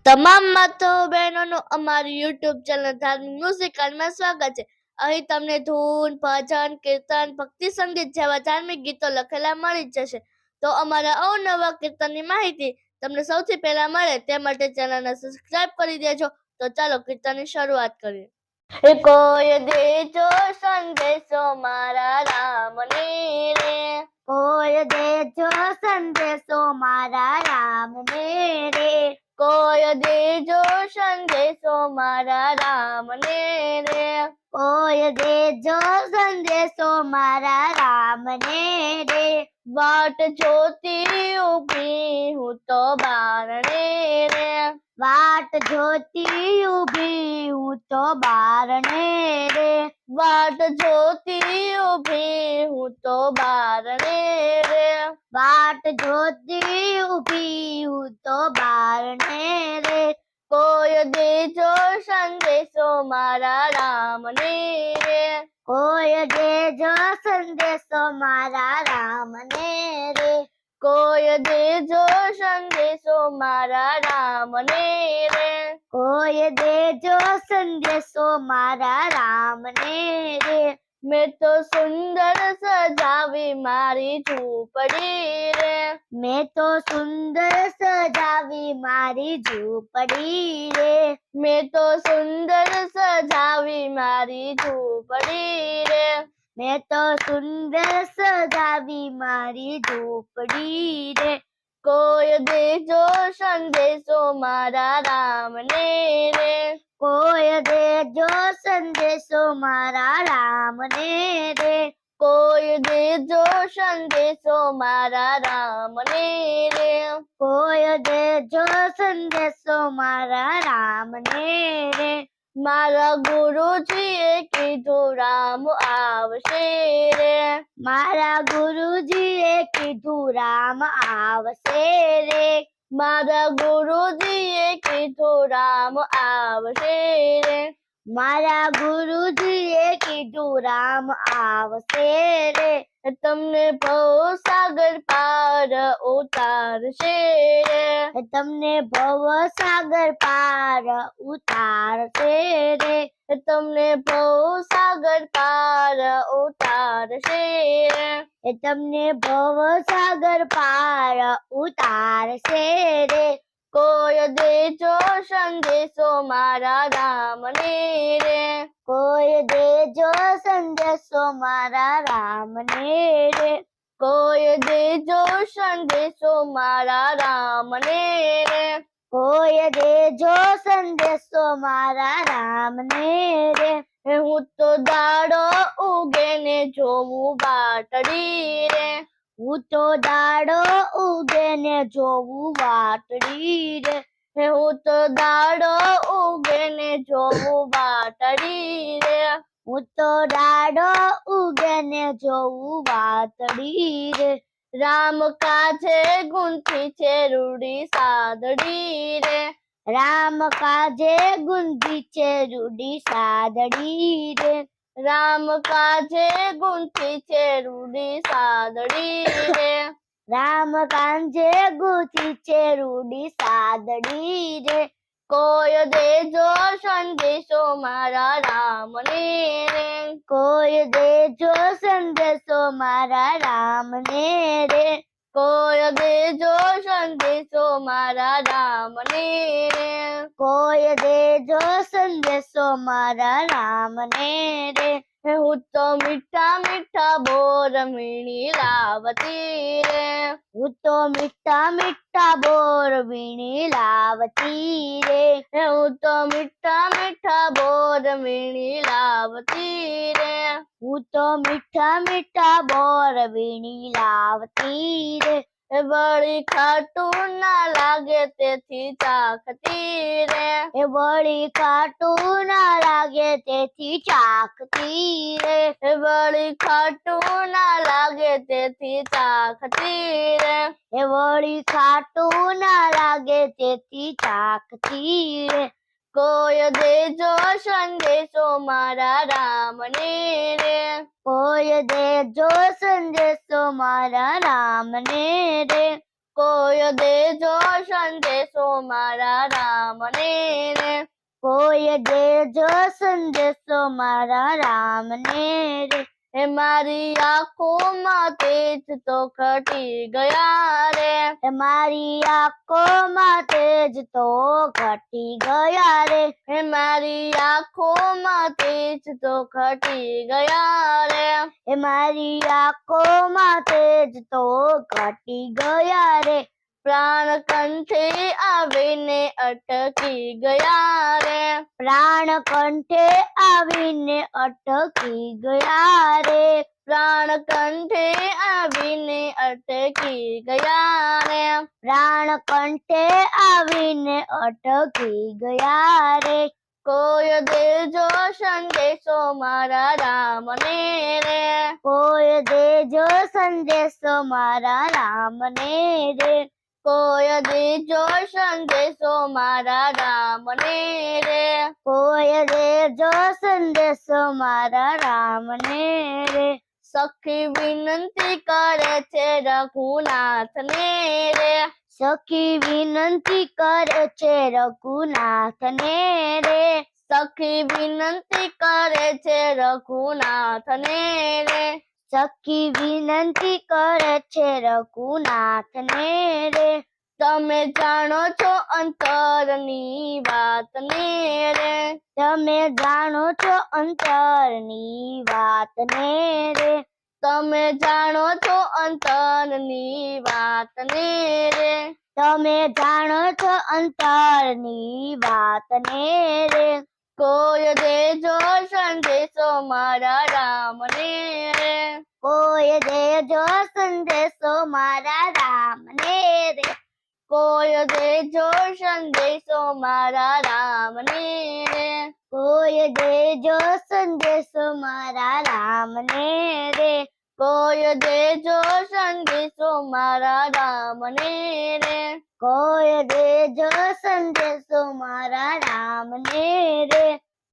તમામ માતાઓ બહેનોનું અમારી યુટ્યુબ ચેનલ ધાર્મિક મ્યુઝિકલમાં સ્વાગત છે. અહીં તમને ધૂન, ભજન, કીર્તન, ભક્તિ સંગીત જેવા ધાર્મિક ગીતો લખેલા મળી જશે. તો અમારા અવનવા કીર્તનની માહિતી તમને સૌથી પહેલા મળે તે માટે ચેનલને સબસ્ક્રાઇબ કરી દેજો. તો ચાલો કીર્તનની શરૂઆત કરીએ. કોઈ દેજો સંદેશો મારા રામને રે, કોઈ દેજો સંદેશો મારા રામને રે, કોઈ દેજો સંદેશો મારા રામને રે, કોઈ દેજો સંદેશો મારા રામને રે, વાટ જોતી ઊભી હું તો બારણે રે, વાટ જોતી ઊભી હું તો બારણે રે, વાટ જોતી ઊભી હું તો બારણે રે, વાટ જોતી ઊભી હું તો બારણે રે, કોઈ દેજો સંદેશો મારા રામને રે, કોઈ દેજો સંદેશો મારા રામને રે, કોઈ દેજો સંદેશો મારા રામને રે, કોઈ દેજો સંદેશો મારા રામને રે, મેં તો સુંદર સજાવી મારી ઝૂંપડી રે, મેં તો સુંદર સજાવી મારી ઝૂંપડી રે, મેં તો સુંદર સજાવી મારી ઝૂંપડી રે, મેં તો સુંદર સજાવી મારી ઝૂંપડી રે, કોઈ દેજો સંદેશો મારા રામને રે, કોઈ દેજો સંદેશો મારા રામને રે, કોઈ દેજો સંદેશો મારા રામને રે, કોઈ દેજો સંદેશો મારા રામને રે, મારા ગુરુજીએ કીધું રામ આવશે રે, મારા ગુરુજીએ કીધું રામ આવશે રે, મારા ગુરુજીએ કીધું રામ આવશે રે, મારા ગુરુજીએ કીધું રામ આવશે રે, તમને ભવસાગર પાર ઉતારશે રે, તમને ભવસાગર પાર ઉતારશે રે, તમને ભવસાગર પાર ઉતારશે રે, તમને ભવસાગર પાર ઉતારશે રે, કોઈ દેજો સંદેશો મારા રામને રે, કોઈ દેજો સંદેશો મારા રામને રે, કોઈ દેજો સંદેશો મારા રામને રે, કોઈ દેજો સંદેશો મારા રામને રે, હું તો દાડો ઉગે ને જોવું વાટડી રે, હું તો દાડો ઉગે ને જોવું વાટડી રે, હું તો દાડો ઉગે ને જોવું વાટડી રે, હું તો દાડો ઉગે ને જોવું વાટડી રે, રામ કાજે ગુંથી છે રૂડી સાદડી રે, રામ કાજે ગુંથી છે રૂડી સાદડી રે, રામ કાજે ગુંથી છે રૂડી સાદડી રે, રામ કાંજે ગુંથી છે રૂડી સાદડી રે, કોઈ દેજો સંદેશો મારા રામને રે, કોઈ દેજો સંદેશો મારા રામને રે, કોઈ દેજો સંદેશો મારા રામને રે, કોઈ દેજો સંદેશો મારા રામને રે, હું તો મીઠા મીઠા બોર વીણી લાવતી રે, હું તો મીઠા મીઠા બોર વીણી લાવતી રે, હું તો મીઠા મીઠા બોર વીણી લાવતી રે, હું તો મીઠા મીઠા બોર વીણી લાવતી રે, વળી ખાટું ના લાગે તેથી ચાખતી રે, એ વળી ખાટું ના લાગે તેથી ચાખતી રે, વળી ખાટું ના લાગે તેથી ચાખતી રે, એ વળી ખાટું ના લાગે તેથી ચાખતી રે, કોઈ દેજો સંદેશો મારા રામને રે, કોઈ દેજો સંદેશો મારા રામને રે, કોઈ દેજો સંદેશો મારા રામને રે. કોઈ દેજો સંદેશો મારા રામને રે. હે મારી આંખોમાં તેજ તો ઘટી ગયા રે. હે મારી આંખોમાં તેજ તો ઘટી ગયા રે. હે મારી આંખોમાં તેજ તો ઘટી ગયા રે. હે મારી આંખોમાં તેજ તો ઘટી ગયા રે. પ્રાણ કંઠે આવીને અટકી ગયા રે. પ્રાણ કંઠે આવીને અટકી ગયા રે. પ્રાણ કંઠે આવીને અટકી ગયા રે. પ્રાણ કંઠે આવીને અટકી ગયા રે. કોઈ દેજો સંદેશો મારા રામને રે. કોઈ દેજો સંદેશો મારા રામને રે. કોઈ દેજો સંદેશો મારા રામને રે. કોઈ દેજો સંદેશો મારા રામને રે. સખી વિનંતી કરે છે રઘુનાથને રે. સખી વિનંતી કરે છે રઘુનાથને રે. સખી વિનંતી કરે છે રઘુનાથને રે. સખી વિનંતી કરે છે રઘુનાથને રે. તમે જાણો છો અંતરની વાતને રે. તમે જાણો છો અંતરની વાતને રે. તમે જાણો છો અંતરની વાતને રે. તમે જાણો છો અંતરની વાતને રે. કોઈ દેજો સંદેશો મારા રામને રે. કોઈ દેજો સંદેશો મારા રામને રે. કોઈ દેજો સંદેશો મારા રામને રે. કોઈ દેજો સંદેશો મારા રામને રે. કોઈ દેજો સંદેશો મારા રામને રે. કોઈ દેજો સંદેશો મારા રામને રે.